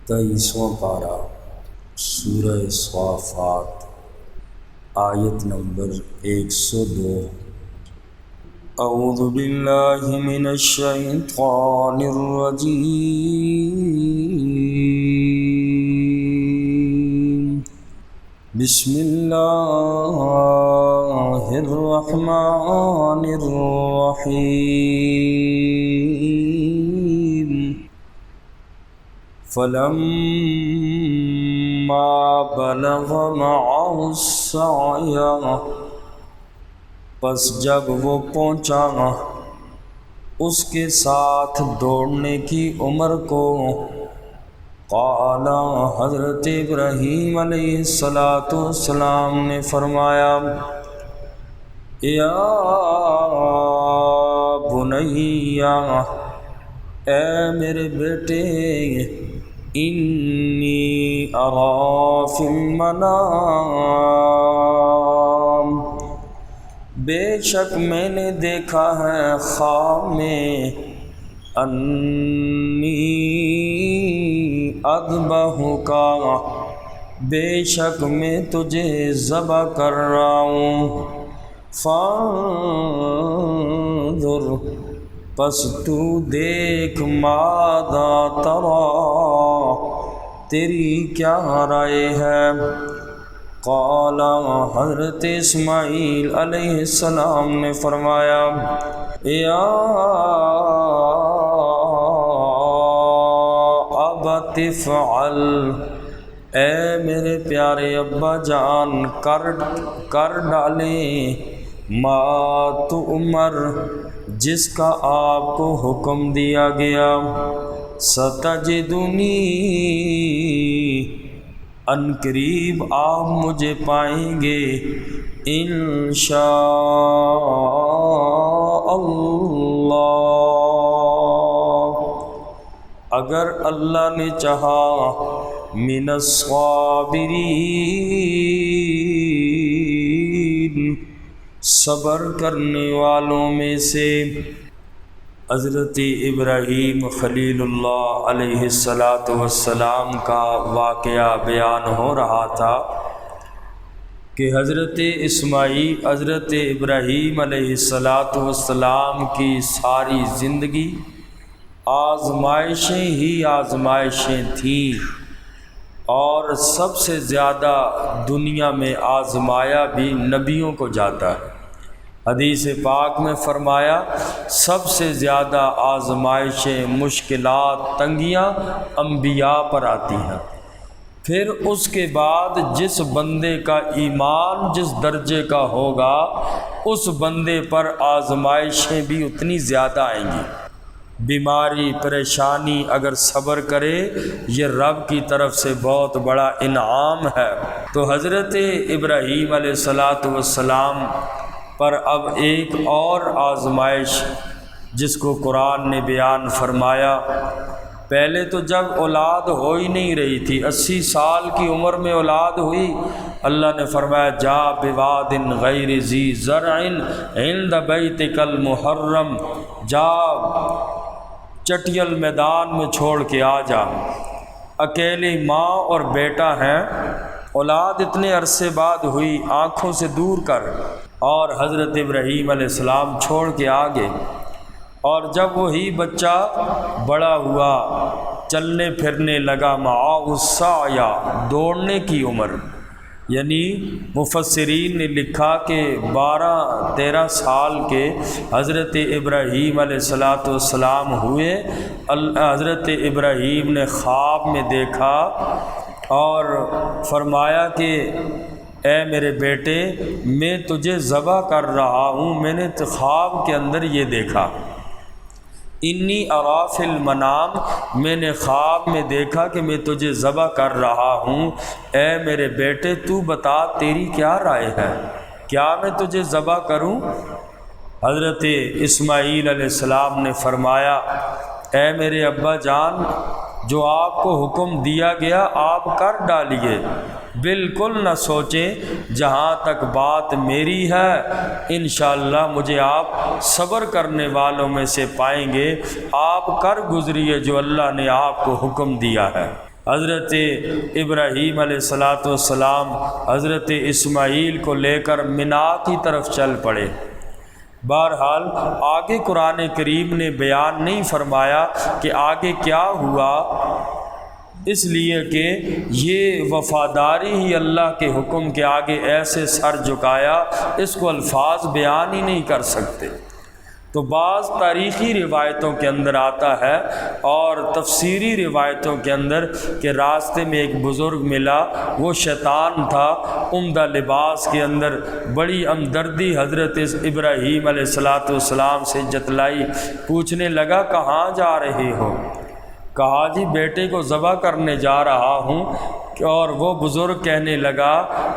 23واں پارہ سورہ صافات آیت نمبر 102۔ اعوذ باللہ من الشیطان الرجیم، بسم اللہ الرحمن الرحیم۔ فلما بلغ معه السعی، پس جب وہ پہنچا اس کے ساتھ دوڑنے کی عمر کو، قال، حضرت ابراہیم علیہ السلام نے فرمایا، یا بنیا، اے میرے بیٹے، انی ارا فی المنام، بے شک میں نے دیکھا ہے خواب میں، انی اذبحک، بے شک میں تجھے ذبح کر رہا ہوں، فانظر، پس تو دیکھ، ماذا تری، تیری کیا رائے ہے؟ قال، حضرت اسماعیل علیہ السلام نے فرمایا، یا ابت افعل، اے میرے پیارے ابا جان، کر ڈالیں، ما تؤمر، جس کا آپ کو حکم دیا گیا، ستجدنی، ان قریب آپ مجھے پائیں گے، انشاء اللہ، اگر اللہ نے چاہا، من الصابرین، صبر کرنے والوں میں سے۔ حضرت ابراہیم خلیل اللہ علیہ السلام کا واقعہ بیان ہو رہا تھا کہ حضرت ابراہیم علیہ السلام کی ساری زندگی آزمائشیں ہی آزمائشیں تھیں، اور سب سے زیادہ دنیا میں آزمایا بھی نبیوں کو جاتا ہے۔ حدیث پاک میں فرمایا، سب سے زیادہ آزمائشیں، مشکلات، تنگیاں انبیاء پر آتی ہیں۔ پھر اس کے بعد جس بندے کا ایمان جس درجے کا ہوگا، اس بندے پر آزمائشیں بھی اتنی زیادہ آئیں گی۔ بیماری، پریشانی اگر صبر کرے، یہ رب کی طرف سے بہت بڑا انعام ہے۔ تو حضرت ابراہیم علیہ السلام پر اب ایک اور آزمائش جس کو قرآن نے بیان فرمایا، پہلے تو جب اولاد ہو ہی نہیں رہی تھی، 80 سال کی عمر میں اولاد ہوئی، اللہ نے فرمایا، جا بواد غیر ذی زرع عند بیتک المحرم، جا چٹیل میدان میں چھوڑ کے آ جا۔ اکیلی ماں اور بیٹا ہیں، اولاد اتنے عرصے بعد ہوئی، آنکھوں سے دور کر، اور حضرت ابراہیم علیہ السلام چھوڑ کے آگے۔ اور جب وہی بچہ بڑا ہوا، چلنے پھرنے لگا، معاہ السعی، دوڑنے کی عمر، یعنی مفسرین نے لکھا کہ 12-13 سال کے حضرت ابراہیم علیہ السلام ہوئے۔ حضرت ابراہیم نے خواب میں دیکھا اور فرمایا کہ اے میرے بیٹے، میں تجھے ذبح کر رہا ہوں، میں نے خواب کے اندر یہ دیکھا، انی ارا فی المنام، میں نے خواب میں دیکھا کہ میں تجھے ذبح کر رہا ہوں، اے میرے بیٹے تو بتا تیری کیا رائے ہے، کیا میں تجھے ذبح کروں؟ حضرت اسماعیل علیہ السلام نے فرمایا، اے میرے ابا جان، جو آپ کو حکم دیا گیا آپ کر ڈالیے، بالکل نہ سوچیں، جہاں تک بات میری ہے انشاءاللہ مجھے آپ صبر کرنے والوں میں سے پائیں گے، آپ کر گزریے جو اللہ نے آپ کو حکم دیا ہے۔ حضرت ابراہیم علیہ السلام حضرت اسماعیل کو لے کر منا کی طرف چل پڑے۔ بہرحال آگے قرآن کریم نے بیان نہیں فرمایا کہ آگے کیا ہوا، اس لیے کہ یہ وفاداری ہی اللہ کے حکم کے آگے ایسے سر جھکایا، اس کو الفاظ بیان ہی نہیں کر سکتے۔ تو بعض تاریخی روایتوں کے اندر آتا ہے اور تفسیری روایتوں کے اندر کہ راستے میں ایک بزرگ ملا، وہ شیطان تھا، عمدہ لباس کے اندر، بڑی ہمدردی حضرت ابراہیم علیہ السلام سے جتلائی، پوچھنے لگا کہاں جا رہے ہو؟ کہا جی بیٹے کو ذبح کرنے جا رہا ہوں۔ اور وہ بزرگ کہنے لگا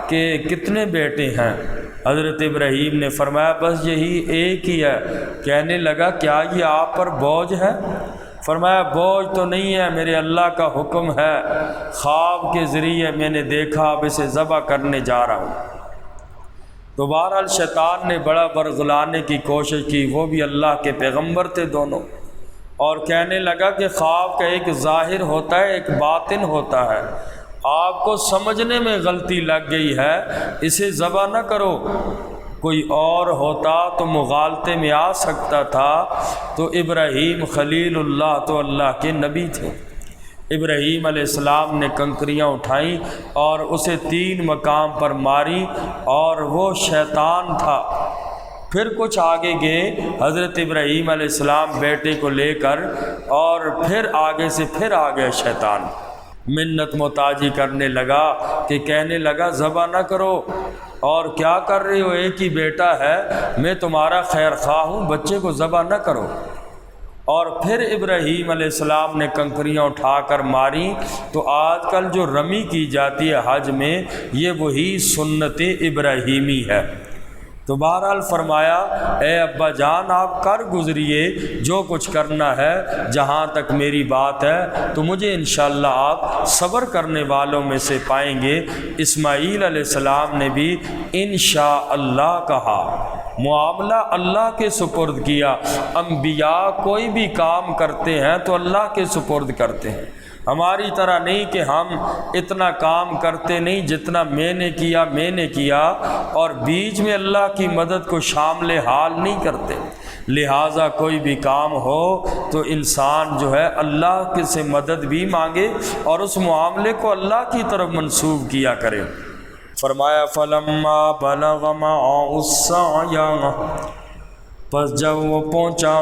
کہ کتنے بیٹے ہیں؟ حضرت ابراہیم نے فرمایا بس یہی ایک ہی ہے۔ کہنے لگا کیا یہ آپ پر بوجھ ہے؟ فرمایا بوجھ تو نہیں ہے، میرے اللہ کا حکم ہے، خواب کے ذریعے میں نے دیکھا، اب اسے ذبح کرنے جا رہا ہوں۔ تو بہرحال شیطان نے بڑا برگلانے کی کوشش کی، وہ بھی اللہ کے پیغمبر تھے دونوں، اور کہنے لگا کہ خواب کا ایک ظاہر ہوتا ہے، ایک باطن ہوتا ہے، آپ کو سمجھنے میں غلطی لگ گئی ہے، اسے ذبح نہ کرو۔ کوئی اور ہوتا تو مغالطے میں آ سکتا تھا۔ تو ابراہیم خلیل اللہ تو اللہ کے نبی تھے۔ ابراہیم علیہ السلام نے کنکریاں اٹھائیں اور اسے 3 مقام پر ماری، اور وہ شیطان تھا۔ پھر کچھ آگے گئے حضرت ابراہیم علیہ السلام بیٹے کو لے کر، اور پھر آگے سے پھر آ گیا شیطان، منت محتاجی کرنے لگا کہ کہنے لگا ذبح نہ کرو، اور کیا کر رہے ہو، ایک ہی بیٹا ہے، میں تمہارا خیر خواہ ہوں، بچے کو ذبح نہ کرو۔ اور پھر ابراہیم علیہ السلام نے کنکریاں اٹھا کر ماری۔ تو آج کل جو رمی کی جاتی ہے حج میں، یہ وہی سنت ابراہیمی ہے۔ تو بہرحال فرمایا اے ابا جان آپ کر گزریے جو کچھ کرنا ہے، جہاں تک میری بات ہے تو مجھے انشاءاللہ آپ صبر کرنے والوں میں سے پائیں گے۔ اسماعیل علیہ السلام نے بھی انشاءاللہ کہا، معاملہ اللہ کے سپرد کیا۔ انبیاء کوئی بھی کام کرتے ہیں تو اللہ کے سپرد کرتے ہیں، ہماری طرح نہیں کہ ہم اتنا کام کرتے نہیں جتنا میں نے کیا اور بیچ میں اللہ کی مدد کو شامل حال نہیں کرتے۔ لہٰذا کوئی بھی کام ہو تو انسان جو ہے اللہ کے سے مدد بھی مانگے اور اس معاملے کو اللہ کی طرف منسوب کیا کرے۔ فرمایا فلما بلغ معه السعی، پس جب وہ پہنچا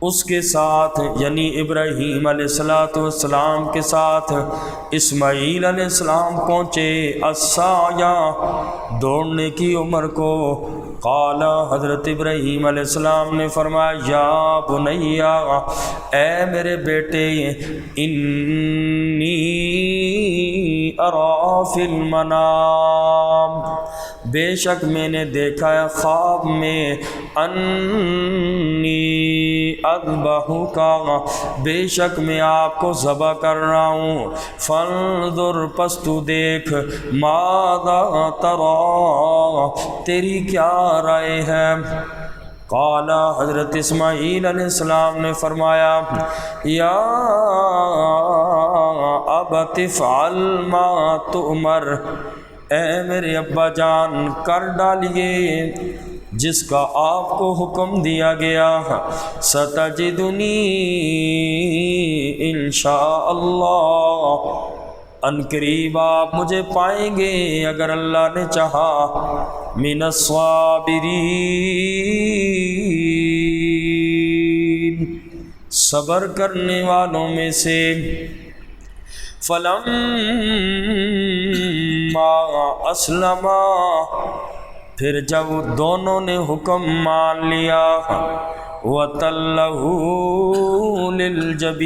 اس کے ساتھ، یعنی ابراہیم علیہ السلام کے ساتھ اسماعیل علیہ السلام پہنچے السعی، دوڑنے کی عمر کو، قال حضرت ابراہیم علیہ السلام نے فرمایا یا بنیا، اے میرے بیٹے، انی ارا فی المنام، بے شک میں نے دیکھا ہے خواب میں، انی اذبحک، بے شک میں آپ کو ذبح کر رہا ہوں، فانظر، پس تو دیکھ، ماذا تری، تیری کیا رائے ہے؟ قال، حضرت اسماعیل علیہ السلام نے فرمایا یا ابت افعل ما تؤمر، اے میرے ابا جان کر ڈالیے جس کا آپ کو حکم دیا گیا، ستجدنی انشاءاللہ، ان قریب آپ مجھے پائیں گے اگر اللہ نے چاہا، من الصابرین، صبر کرنے والوں میں سے۔ فلما اسلما، پھر جب دونوں نے حکم مان لیا، وَتَلَّهُ لِلْجَبِينِ،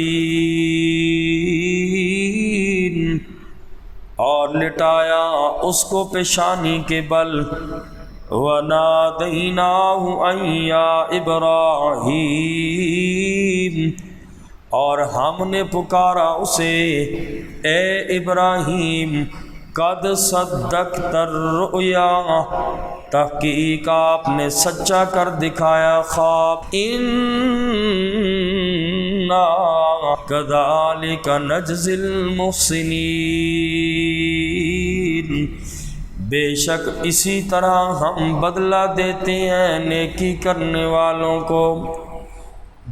اور لٹایا اس کو پیشانی کے بل، وَنَادَيْنَاهُ أَن يَا إِبْرَاهِيمُ، اور ہم نے پکارا اسے، اے ابراہیم، قد صدقت الرؤیا، تحقیق آپ نے سچا کر دکھایا خواب، انا اِنَّا كَذَلِكَ نَجْزِي الْمُحْسِنِينَ، بے شک اسی طرح ہم بدلہ دیتے ہیں نیکی کرنے والوں کو۔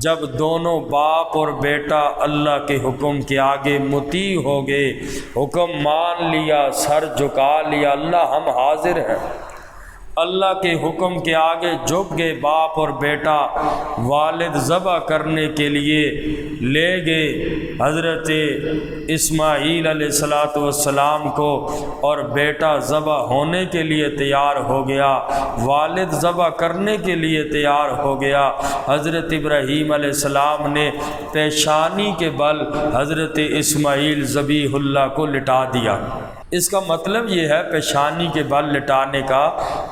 جب دونوں باپ اور بیٹا اللہ کے حکم کے آگے مطیع ہو گئے، حکم مان لیا، سر جھکا لیا، اللہ ہم حاضر ہیں، اللہ کے حکم کے آگے جھک گئے باپ اور بیٹا، والد ذبح کرنے کے لیے لے گئے حضرت اسماعیل علیہ السلام کو، اور بیٹا ذبح ہونے کے لیے تیار ہو گیا، والد ذبح کرنے کے لیے تیار ہو گیا۔ حضرت ابراہیم علیہ السلام نے پیشانی کے بل حضرت اسماعیل ذبیح اللہ کو لٹا دیا۔ اس کا مطلب یہ ہے پیشانی کے بل لٹانے کا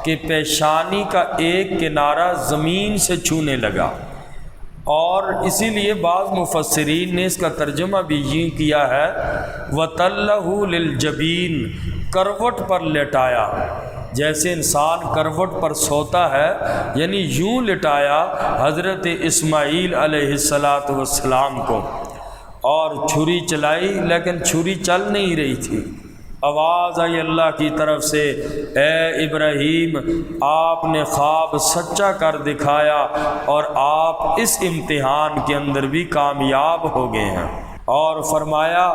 کہ پیشانی کا ایک کنارہ زمین سے چھونے لگا، اور اسی لیے بعض مفسرین نے اس کا ترجمہ بھی یہ کیا ہے وَتَلَّهُ لِلْجَبِينِ، کروٹ پر لٹایا، جیسے انسان کروٹ پر سوتا ہے، یعنی یوں لٹایا حضرت اسماعیل علیہ السلام کو، اور چھری چلائی لیکن چھری چل نہیں رہی تھی۔ آواز آئی اللہ کی طرف سے، اے ابراہیم آپ نے خواب سچا کر دکھایا اور آپ اس امتحان کے اندر بھی کامیاب ہو گئے ہیں، اور فرمایا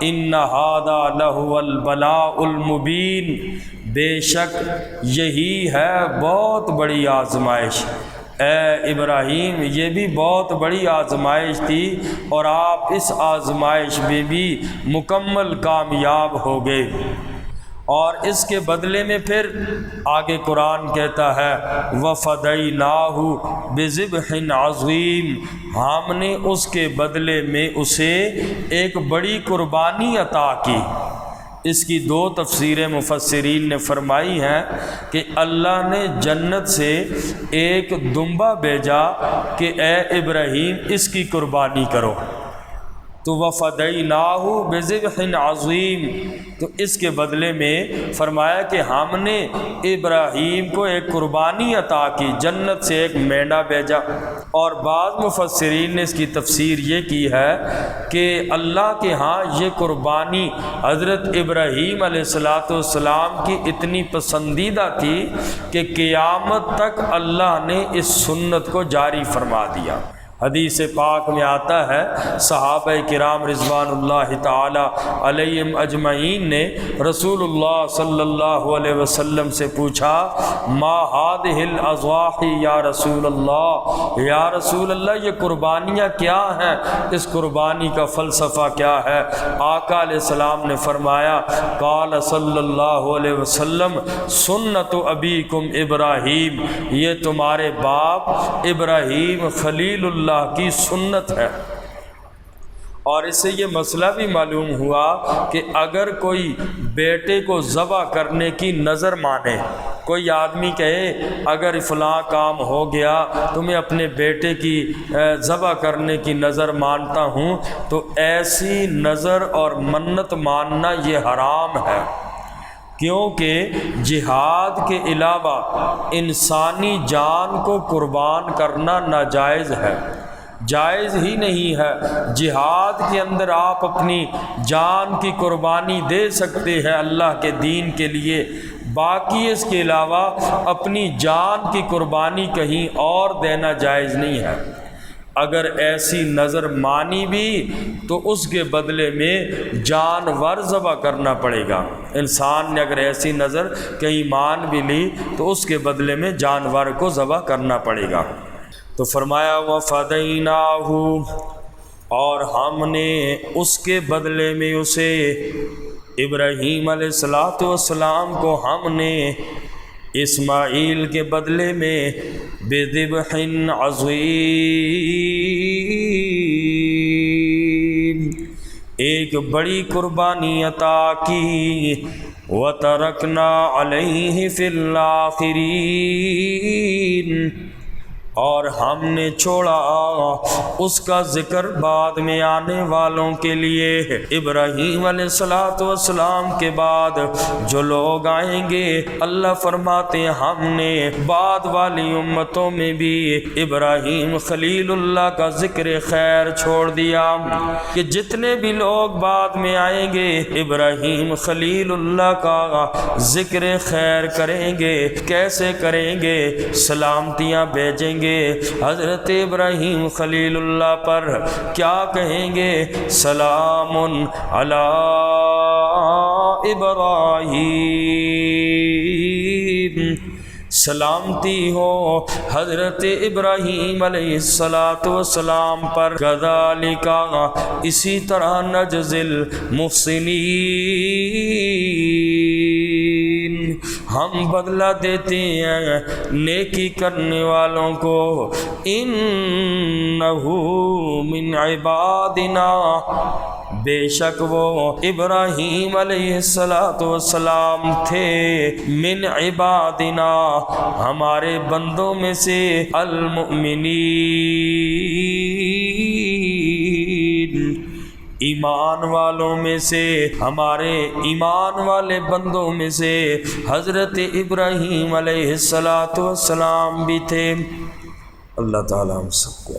ان ھذا لہو البلاء المبین، بے شک یہی ہے بہت بڑی آزمائش، اے ابراہیم یہ بھی بہت بڑی آزمائش تھی، اور آپ اس آزمائش میں بھی مکمل کامیاب ہو گئے۔ اور اس کے بدلے میں پھر آگے قرآن کہتا ہے وَفَدَيْنَاهُ بِذِبْحٍ عَظِيمٍ، ہم نے اس کے بدلے میں اسے ایک بڑی قربانی عطا کی۔ اس کی دو تفسیریں مفسرین نے فرمائی ہیں کہ اللہ نے جنت سے ایک دمبا بھیجا کہ اے ابراہیم اس کی قربانی کرو، تو وَفَدَيْنَاهُ بِذِبْحٍ عَظِيمٍ، تو اس کے بدلے میں فرمایا کہ ہم نے ابراہیم کو ایک قربانی عطا کی، جنت سے ایک مینڈا بھیجا۔ اور بعض مفسرین نے اس کی تفسیر یہ کی ہے کہ اللہ کے ہاں یہ قربانی حضرت ابراہیم علیہ السلام کی اتنی پسندیدہ تھی کہ قیامت تک اللہ نے اس سنت کو جاری فرما دیا۔ حدیث پاک میں آتا ہے صحابہ کرام رضوان اللہ تعالی علیہم اجمعین نے رسول اللہ صلی اللہ علیہ وسلم سے پوچھا ما هذه الاضاحی یا رسول اللہ، یا رسول اللہ یہ قربانیاں کیا ہیں، اس قربانی کا فلسفہ کیا ہے؟ آقا علیہ السلام نے فرمایا قال صلی اللہ علیہ وسلم سنت ابیکم ابراہیم، یہ تمہارے باپ ابراہیم خلیل اللہ کی سنت ہے۔ اور اس سے یہ مسئلہ بھی معلوم ہوا کہ اگر کوئی بیٹے کو ذبح کرنے کی نظر مانے، کوئی آدمی کہے اگر فلاں کام ہو گیا تو میں اپنے بیٹے کی ذبح کرنے کی نظر مانتا ہوں، تو ایسی نظر اور منت ماننا یہ حرام ہے، کیونکہ جہاد کے علاوہ انسانی جان کو قربان کرنا ناجائز ہے، جائز ہی نہیں ہے۔ جہاد کے اندر آپ اپنی جان کی قربانی دے سکتے ہیں اللہ کے دین کے لیے، باقی اس کے علاوہ اپنی جان کی قربانی کہیں اور دینا جائز نہیں ہے۔ اگر ایسی نظر مانی بھی تو اس کے بدلے میں جانور ذبح کرنا پڑے گا۔ انسان نے اگر ایسی نظر کہیں مان بھی لی تو اس کے بدلے میں جانور کو ذبح کرنا پڑے گا۔ تو فرمایا وَفَدَيْنَاهُ، اور ہم نے اس کے بدلے میں اسے ابراہیم علیہ السلام کو ہم نے اسماعیل کے بدلے میں بِذِبْحٍ عَظِيمٍ ایک بڑی قربانی عطا کی، وَتَرَكْنَا عَلَيْهِ فِي الْآخِرِينَ اور ہم نے چھوڑا اس کا ذکر بعد میں آنے والوں کے لیے۔ ابراہیم علیہ السلام کے بعد جو لوگ آئیں گے، اللہ فرماتے ہیں ہم نے بعد والی امتوں میں بھی ابراہیم خلیل اللہ کا ذکر خیر چھوڑ دیا کہ جتنے بھی لوگ بعد میں آئیں گے ابراہیم خلیل اللہ کا ذکر خیر کریں گے۔ کیسے کریں گے؟ سلامتیاں بھیجیں گے حضرت ابراہیم خلیل اللہ پر۔ کیا کہیں گے؟ سلام علی ابراہیم، سلامتی ہو حضرت ابراہیم علیہ السلام پر۔ کذالک، اسی طرح نجزی المحسنین، ہم بدلہ دیتے ہیں نیکی کرنے والوں کو۔ انہ من عبادنا، بے شک وہ ابراہیم علیہ السلام تھے من عبادنا، ہمارے بندوں میں سے، المؤمنین، ایمان والوں میں سے، ہمارے ایمان والے بندوں میں سے حضرت ابراہیم علیہ السلام بھی تھے۔ اللہ تعالیٰ ہم سب کو